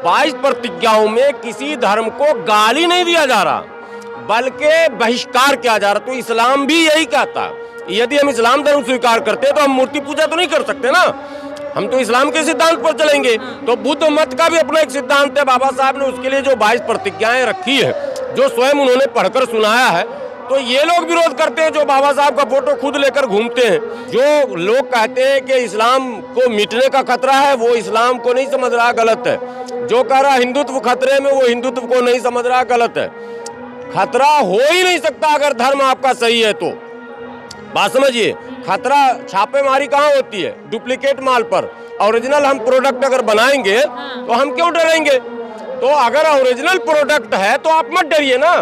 22 प्रतिज्ञाओं में किसी धर्म को गाली नहीं दिया जा रहा, बल्कि बहिष्कार किया जा रहा। तो इस्लाम भी यही कहता है। यदि हम इस्लाम धर्म स्वीकार करते तो हम मूर्ति पूजा तो नहीं कर सकते ना, हम तो इस्लाम के सिद्धांत पर चलेंगे। तो बुद्ध मत का भी अपना एक सिद्धांत है, बाबा साहब ने उसके लिए जो 22 प्रतिज्ञाएं रखी है, जो स्वयं उन्होंने पढ़कर सुनाया है। तो ये लोग विरोध करते हैं जो बाबा साहब का फोटो खुद लेकर घूमते हैं। जो लोग कहते हैं कि इस्लाम को मिटने का खतरा है, वो इस्लाम को नहीं समझ रहा, गलत है। जो कह रहा हिंदुत्व खतरे में, वो हिंदुत्व को नहीं समझ रहा, गलत है। खतरा हो ही नहीं सकता अगर धर्म आपका सही है तो। बात समझिए, खतरा छापेमारी कहाँ होती है? डुप्लीकेट माल पर। ओरिजिनल हम प्रोडक्ट अगर बनाएंगे तो हम क्यों डरेंगे? तो अगर ओरिजिनल प्रोडक्ट है तो आप मत डरिए ना।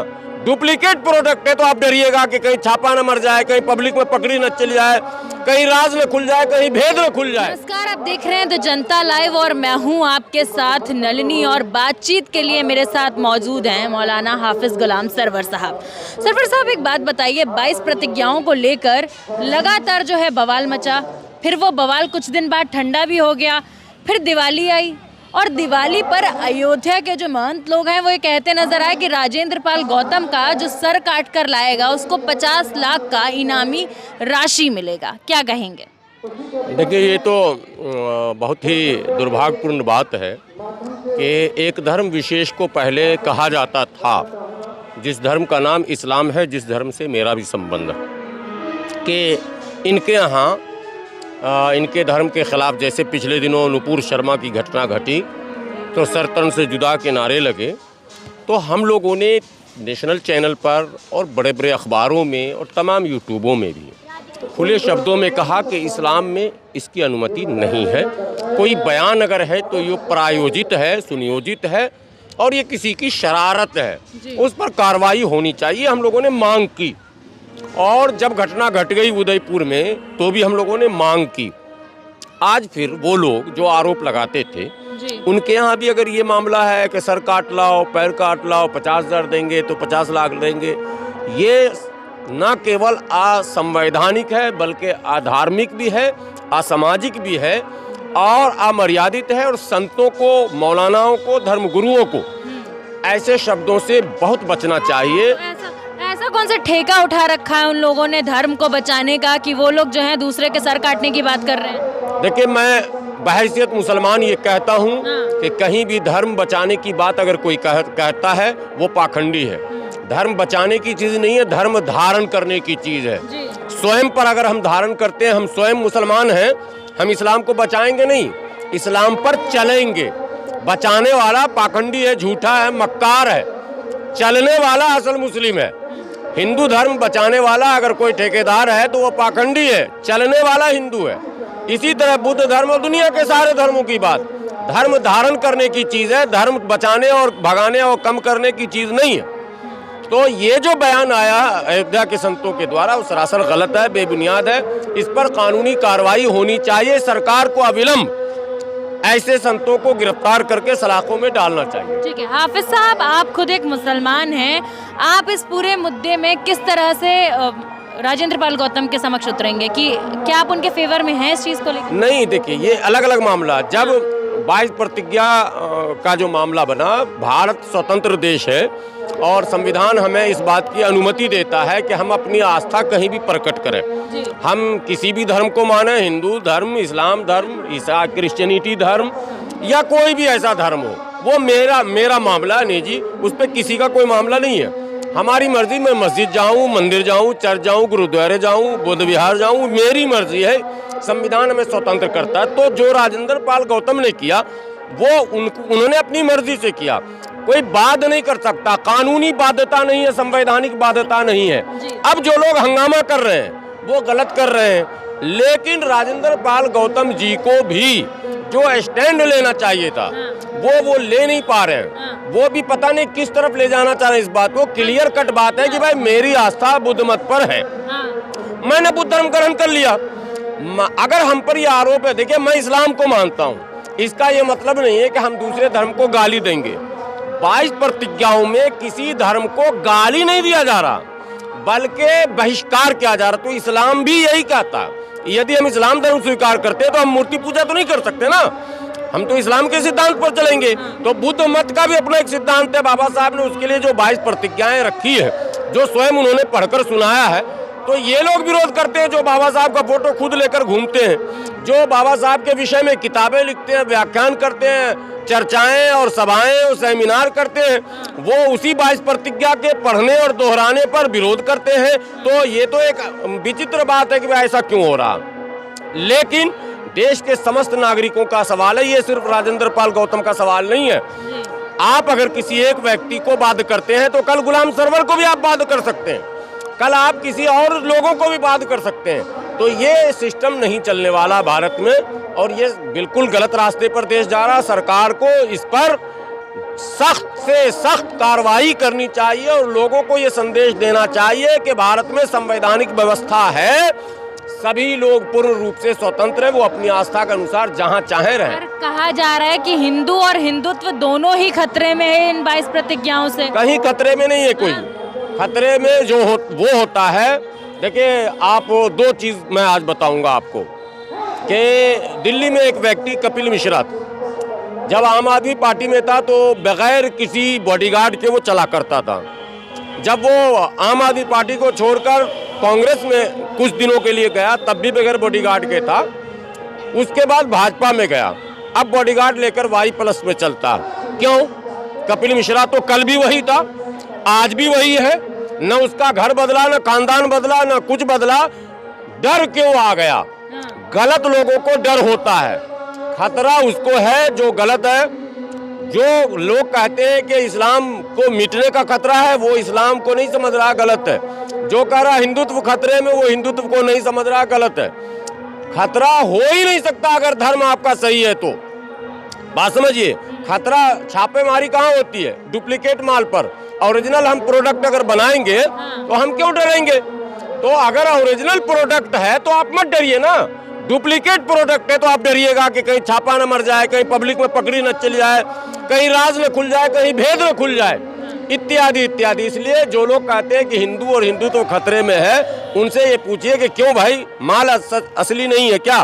डुप्लीकेट प्रोडक्ट है तो आप डरिएगा कि कहीं छापा न मर जाए, कहीं पब्लिक में पकड़ी न चली जाए, कहीं राज न खुल जाए, कहीं भेद न खुल जाए। नमस्कार, आप देख रहे हैं द जनता लाइव और मैं हूं आपके साथ नलिनी, और बातचीत के लिए मेरे साथ मौजूद हैं मौलाना हाफिज गुलाम सरवर साहब। सरवर साहब, एक बात बताइए, 22 प्रतिज्ञाओं को लेकर लगातार जो है बवाल मचा, फिर वो बवाल कुछ दिन बाद ठंडा भी हो गया, फिर दिवाली आई और दिवाली पर अयोध्या के जो महंत लोग हैं वो ये कहते नजर आए कि राजेंद्र पाल गौतम का जो सर काट कर लाएगा उसको 50 लाख का इनामी राशि मिलेगा। क्या कहेंगे? देखिए, ये तो बहुत ही दुर्भाग्यपूर्ण बात है कि एक धर्म विशेष को पहले कहा जाता था, जिस धर्म का नाम इस्लाम है, जिस धर्म से मेरा भी संबंध है, कि इनके यहाँ इनके धर्म के खिलाफ, जैसे पिछले दिनों नुपुर शर्मा की घटना घटी तो सर तन से जुदा के नारे लगे, तो हम लोगों ने नेशनल चैनल पर और बड़े बड़े अखबारों में और तमाम यूट्यूबों में भी खुले शब्दों में कहा कि इस्लाम में इसकी अनुमति नहीं है। कोई बयान अगर है तो ये प्रायोजित है, सुनियोजित है और ये किसी की शरारत है, उस पर कार्रवाई होनी चाहिए। हम लोगों ने मांग की, और जब घटना घट गई उदयपुर में तो भी हम लोगों ने मांग की। आज फिर वो लोग जो आरोप लगाते थे, उनके यहाँ भी अगर ये मामला है कि सर काट लाओ, पैर काट लाओ, 50,000 देंगे तो 50 लाख देंगे, ये न केवल असंवैधानिक है बल्कि अधार्मिक भी है, असामाजिक भी है और अमर्यादित है। और संतों को, मौलानाओं को, धर्मगुरुओं को ऐसे शब्दों से बहुत बचना चाहिए। ऐसा कौन सा ठेका उठा रखा है उन लोगों ने धर्म को बचाने का कि वो लोग जो है दूसरे के सर काटने की बात कर रहे हैं? देखिए, मैं बहैसियत मुसलमान ये कहता हूँ कि कहीं भी धर्म बचाने की बात अगर कोई कहता है वो पाखंडी है। धर्म बचाने की चीज़ नहीं है, धर्म धारण करने की चीज़ है। स्वयं पर अगर हम धारण करते हैं, हम स्वयं मुसलमान हैं, हम इस्लाम को बचाएंगे नहीं, इस्लाम पर चलेंगे। बचाने वाला पाखंडी है, झूठा है, मक्कार है। चलने वाला असल मुस्लिम है। हिंदू धर्म बचाने वाला अगर कोई ठेकेदार है तो वो पाखंडी है, चलने वाला हिंदू है। इसी तरह बुद्ध धर्म और दुनिया के सारे धर्मों की बात, धर्म धारण करने की चीज़ है, धर्म बचाने और भगाने और कम करने की चीज़ नहीं है। तो ये जो बयान आया अयोध्या के संतों के द्वारा वो सरासर गलत है, बेबुनियाद है। इस पर कानूनी कार्रवाई होनी चाहिए। सरकार को अविलंब ऐसे संतों को गिरफ्तार करके सलाखों में डालना चाहिए। ठीक है हाफिज साहब, आप खुद एक मुसलमान हैं, आप इस पूरे मुद्दे में किस तरह से राजेंद्र पाल गौतम के समक्ष उतरेंगे कि क्या आप उनके फेवर में हैं इस चीज़ को लेकर? नहीं, देखिए, ये अलग अलग मामला। जब 22 प्रतिज्ञा का जो मामला बना, भारत स्वतंत्र देश है और संविधान हमें इस बात की अनुमति देता है कि हम अपनी आस्था कहीं भी प्रकट करें। हम किसी भी धर्म को माने, हिंदू धर्म, इस्लाम धर्म, ईसा क्रिश्चियनिटी धर्म या कोई भी ऐसा धर्म हो, वो मेरा मामला है निजी, उस पर किसी का कोई मामला नहीं है। हमारी मर्जी, मैं मस्जिद जाऊँ, मंदिर जाऊँ, चर्च जाऊँ, गुरुद्वारे जाऊँ, बुद्ध विहार जाऊँ, मेरी मर्जी है। संविधान हमें स्वतंत्र करता है। तो जो राजेंद्र पाल गौतम ने किया वो उन्होंने अपनी मर्जी से किया, कोई बाध नहीं कर सकता। कानूनी बाध्यता नहीं है, संवैधानिक बाध्यता नहीं है। अब जो लोग हंगामा कर रहे हैं वो गलत कर रहे हैं, लेकिन राजेंद्र पाल गौतम जी को भी जो स्टैंड लेना चाहिए था वो ले नहीं पा रहे हैं। वो भी पता नहीं किस तरफ ले जाना चाह रहे हैं इस बात को। क्लियर कट बात है कि भाई मेरी आस्था बुद्ध मत पर है, मैंने बुद्ध धर्म ग्रहण कर लिया। अगर हम पर ये आरोप है, देखिए, मैं इस्लाम को मानता हूँ, इसका ये मतलब नहीं है कि हम दूसरे धर्म को गाली देंगे। 22 प्रतिज्ञाओं में किसी धर्म को गाली नहीं दिया जा रहा, बल्कि बहिष्कार किया जा रहा। तो इस्लाम भी यही कहता है। यदि हम इस्लाम धर्म स्वीकार करते तो हम मूर्ति पूजा तो नहीं कर सकते ना, हम तो इस्लाम के सिद्धांत पर चलेंगे। तो बुद्ध मत का भी अपना एक सिद्धांत है, बाबा साहब ने उसके लिए जो 22 प्रतिज्ञाएं रखी है, जो स्वयं उन्होंने पढ़कर सुनाया है। तो ये लोग विरोध करते हैं जो बाबा साहब का फोटो खुद लेकर घूमते हैं, जो बाबा साहब के विषय में किताबें लिखते हैं, व्याख्यान करते हैं, चर्चाएं और सभाएं और सेमिनार करते हैं, वो उसी 22 प्रतिज्ञा के पढ़ने और दोहराने पर विरोध करते हैं। तो ये तो एक विचित्र बात है कि भाई ऐसा क्यों हो रहा। लेकिन देश के समस्त नागरिकों का सवाल है, ये सिर्फ राजेंद्र पाल गौतम का सवाल नहीं है। आप अगर किसी एक व्यक्ति को बाध्य करते हैं तो कल गुलाम सरवर को भी आप बाध्य कर सकते हैं, कल आप किसी और लोगों को भी बाध्य कर सकते हैं। तो ये सिस्टम नहीं चलने वाला भारत में, और ये बिल्कुल गलत रास्ते पर देश जा रहा। सरकार को इस पर सख्त से सख्त कार्रवाई करनी चाहिए और लोगों को ये संदेश देना चाहिए कि भारत में संवैधानिक व्यवस्था है, सभी लोग पूर्ण रूप से स्वतंत्र है, वो अपनी आस्था के अनुसार जहां चाहे रहें। पर कहा जा रहा है कि हिंदू और हिंदुत्व दोनों ही खतरे में है इन 22 प्रतिज्ञाओं से। कहीं खतरे में नहीं है कोई। खतरे में जो वो होता है, देखिए आप दो चीज मैं आज बताऊंगा आपको कि दिल्ली में एक व्यक्ति कपिल मिश्रा जब आम आदमी पार्टी में था तो बगैर किसी बॉडीगार्ड के वो चला करता था। जब वो आम आदमी पार्टी को छोड़कर कांग्रेस में कुछ दिनों के लिए गया, तब भी बगैर बॉडीगार्ड के था। उसके बाद भाजपा में गया, अब बॉडीगार्ड लेकर Y+ में चलता। क्यों? कपिल मिश्रा तो कल भी वही था, आज भी वही है, न उसका घर बदला, न खानदान बदला, न कुछ बदला। डर क्यों आ गया? गलत लोगों को डर होता है, खतरा उसको है जो गलत है। जो लोग कहते हैं कि इस्लाम को मिटने का खतरा है, वो इस्लाम को नहीं समझ रहा, गलत है। जो कह रहा हिंदुत्व खतरे में, वो हिंदुत्व को नहीं समझ रहा, गलत है। खतरा हो ही नहीं सकता अगर धर्म आपका सही है तो। बात समझिए, खतरा छापेमारी कहाँ होती है? डुप्लीकेट माल पर। ओरिजिनल हम प्रोडक्ट अगर बनाएंगे तो हम क्यों डरेंगे? तो अगर ओरिजिनल प्रोडक्ट है तो आप मत डरिए ना। डुप्लीकेट प्रोडक्ट है तो आप डरिएगा कि कहीं छापा न मर जाए, कहीं पब्लिक में पकड़ी न चली जाए, कहीं राज न खुल जाए, कहीं भेद न खुल जाए, इत्यादि इत्यादि। इसलिए जो लोग कहते हैं कि हिंदू और हिंदुत्व खतरे में है, उनसे ये पूछिए कि क्यों भाई, माल असली नहीं है क्या?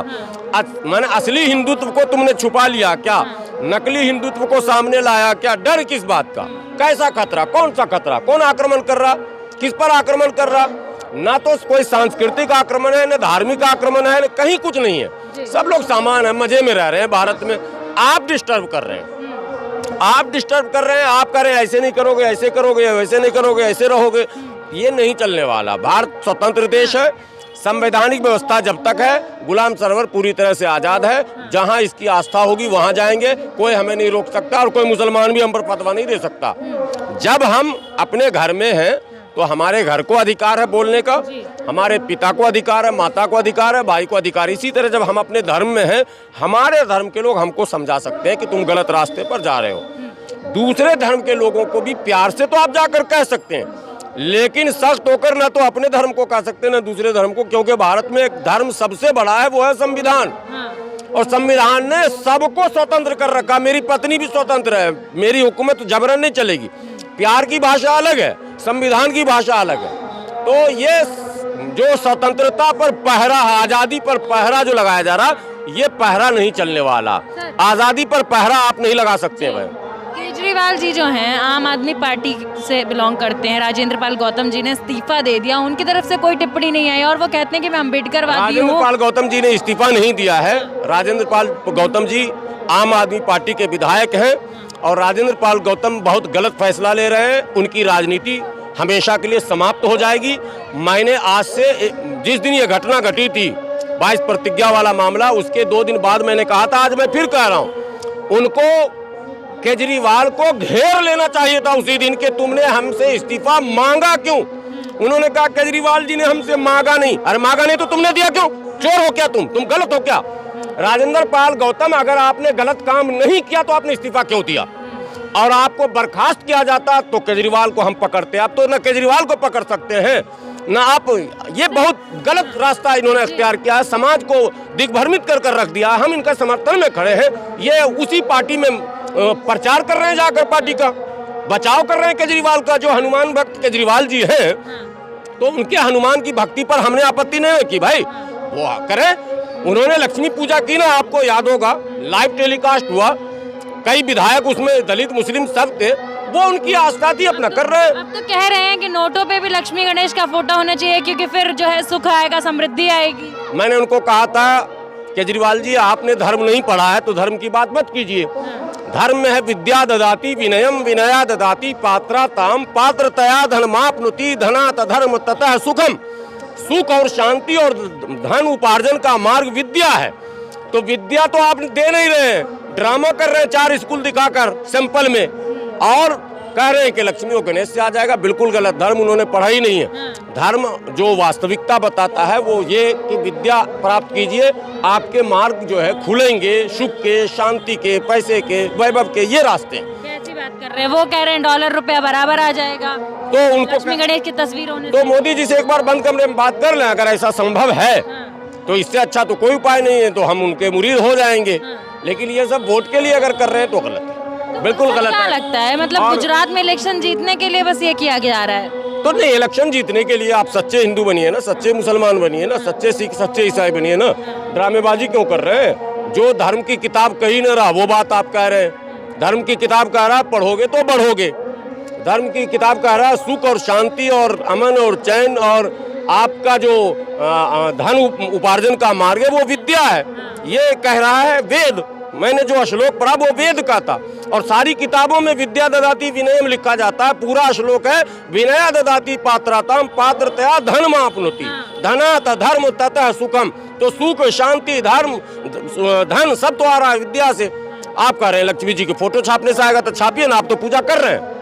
माने असली हिंदुत्व को तुमने छुपा लिया क्या? नकली हिंदुत्व को सामने लाया क्या? डर किस बात का? कैसा खतरा? कौन सा खतरा? कौन आक्रमण कर रहा? किस पर आक्रमण कर रहा? ना तो कोई सांस्कृतिक आक्रमण है, न धार्मिक आक्रमण है, न कहीं कुछ नहीं है। सब लोग सामान है, मजे में रह रहे हैं भारत में। आप डिस्टर्ब कर रहे हैं, आप डिस्टर्ब कर रहे हैं। आप कह रहे हैं ऐसे नहीं करोगे, ऐसे करोगे, वैसे नहीं करोगे, ऐसे रहोगे। ये नहीं चलने वाला। भारत स्वतंत्र देश है, संवैधानिक व्यवस्था जब तक है, गुलाम सरवर पूरी तरह से आज़ाद है। जहां इसकी आस्था होगी वहां जाएंगे, कोई हमें नहीं रोक सकता और कोई मुसलमान भी हम पर फतवा नहीं दे सकता। जब हम अपने घर में हैं तो हमारे घर को अधिकार है बोलने का, हमारे पिता को अधिकार है, माता को अधिकार है, भाई को अधिकार। इसी तरह जब हम अपने धर्म में हैं, हमारे धर्म के लोग हमको समझा सकते हैं कि तुम गलत रास्ते पर जा रहे हो। दूसरे धर्म के लोगों को भी प्यार से तो आप जाकर कह सकते हैं, लेकिन सख्त होकर ना तो अपने धर्म को कह सकते ना दूसरे धर्म को, क्योंकि भारत में एक धर्म सबसे बड़ा है, वो है संविधान। और संविधान ने सबको स्वतंत्र कर रखा। मेरी पत्नी भी स्वतंत्र है, मेरी हुकूमत जबरन नहीं चलेगी। प्यार की भाषा अलग है, संविधान की भाषा अलग है। तो ये जो स्वतंत्रता पर पहरा, आजादी पर पहरा जो लगाया जा रहा, ये पहरा नहीं चलने वाला। आजादी पर पहरा आप नहीं लगा सकते भाई। केजरीवाल जी जो हैं आम आदमी पार्टी से बिलोंग करते हैं, राजेंद्र पाल गौतम जी ने इस्तीफा दे दिया, उनकी तरफ से कोई टिप्पणी नहीं आई और वो कहते हैं कि मैं अम्बेडकरवादी हूँ। राजेंद्र पाल गौतम जी ने इस्तीफा नहीं दिया है। राजेंद्र पाल गौतम जी आम आदमी पार्टी के विधायक हैं और राजेंद्र पाल गौतम बहुत गलत फैसला ले रहे हैं। उनकी राजनीति हमेशा के लिए समाप्त हो जाएगी। मैंने आज से, जिस दिन ये घटना घटी थी 22 प्रतिज्ञा वाला मामला, उसके 2 दिन बाद मैंने कहा था, आज मैं फिर कह रहा हूँ, उनको केजरीवाल को घेर लेना चाहिए था उसी दिन के तुमने हमसे इस्तीफा मांगा क्यों? उन्होंने कहा केजरीवाल जी ने हमसे मांगा नहीं। अरे मांगा नहीं तो तुमने दिया क्यों? चोर हो क्या तुम गलत हो क्या? राजेंद्र पाल गौतम, अगर आपने गलत काम नहीं किया तो आपने इस्तीफा क्यों दिया? और आपको बर्खास्त किया जाता तो केजरीवाल को हम पकड़ते। आप तो न केजरीवाल को पकड़ सकते हैं ना आप। ये बहुत गलत रास्ता इन्होंने अख्तियार किया है, समाज को दिग्भ्रमित कर रख दिया। हम इनका समर्थन में खड़े हैं। ये उसी पार्टी में प्रचार कर रहे हैं, जाकर पार्टी का बचाव कर रहे हैं केजरीवाल का। जो हनुमान भक्त केजरीवाल जी हैं, तो उनके हनुमान की भक्ति पर हमने आपत्ति नहीं की भाई, वो करें। उन्होंने लक्ष्मी पूजा की ना, आपको याद होगा लाइव टेलीकास्ट हुआ, कई विधायक उसमें दलित मुस्लिम सब थे, वो उनकी आस्था थी, अपना कर रहे हैं। अब तो कह रहे हैं कि नोटों पे भी लक्ष्मी गणेश का फोटो होना चाहिए क्योंकि फिर जो है सुख आएगा, समृद्धि आएगी। मैंने उनको कहा था केजरीवाल जी, आपने धर्म नहीं पढ़ा है तो धर्म की बात मत कीजिए। धर्म में है विद्या ददाति विनयम विनया ददाति पात्रताम पात्रतया धनमाप्नुति धनात धर्म ततः सुखम। सुख और शांति और धन उपार्जन का मार्ग विद्या है। तो विद्या तो आप दे नहीं रहे हैं, ड्रामा कर रहे हैं 4 स्कूल दिखाकर सैंपल में, और कह रहे हैं कि लक्ष्मी और गणेश से आ जाएगा। बिल्कुल गलत, धर्म उन्होंने पढ़ा ही नहीं है। धर्म जो वास्तविकता बताता है वो ये कि विद्या प्राप्त कीजिए, आपके मार्ग जो है खुलेंगे, सुख के, शांति के, पैसे के, वैभव के, ये रास्ते हैं। कैसी बात कर रहे हैं, वो कह रहे हैं डॉलर रुपया बराबर आ जाएगा तो उनको लक्ष्मी गणेश की तस्वीर होने तो मोदी जी से एक बार बंद कमरे में बात कर लें, अगर ऐसा संभव है तो इससे अच्छा तो कोई उपाय नहीं है, तो हम उनके मुरीद हो जाएंगे। लेकिन ये सब वोट के लिए अगर कर रहे हैं तो गलत है, बिल्कुल गलत क्या है। लगता है, मतलब गुजरात में इलेक्शन जीतने के लिए बस ये किया जा रहा है? तो नहीं, इलेक्शन जीतने के लिए आप सच्चे हिंदू बनिए ना, सच्चे मुसलमान बनिए ना, सच्चे सिख, सच्चे ईसाई बनिए ना। ड्रामेबाजी क्यों कर रहे हैं? जो धर्म की किताब कही न रहा वो बात आप कह रहे हैं। धर्म की किताब कह रहा पढ़ोगे तो बढ़ोगे। धर्म की किताब कह रहा है सुख और शांति और अमन और चैन और आपका जो धन उपार्जन का मार्ग है वो विद्या है, ये कह रहा है वेद। मैंने जो श्लोक पढ़ा वो वेद का था, और सारी किताबों में विद्या ददाति विनयम लिखा जाता है। पूरा श्लोक है विनया ददाति पात्रताम पात्रतया धनमाप्नुति धनात धर्म ततः सुखम। तो सुख, शांति, धर्म, धन सब तो आ रहा है विद्या से। आप कह रहे हैं लक्ष्मी जी की फोटो छापने से आएगा, तो छापिए ना, आप तो पूजा कर रहे हैं।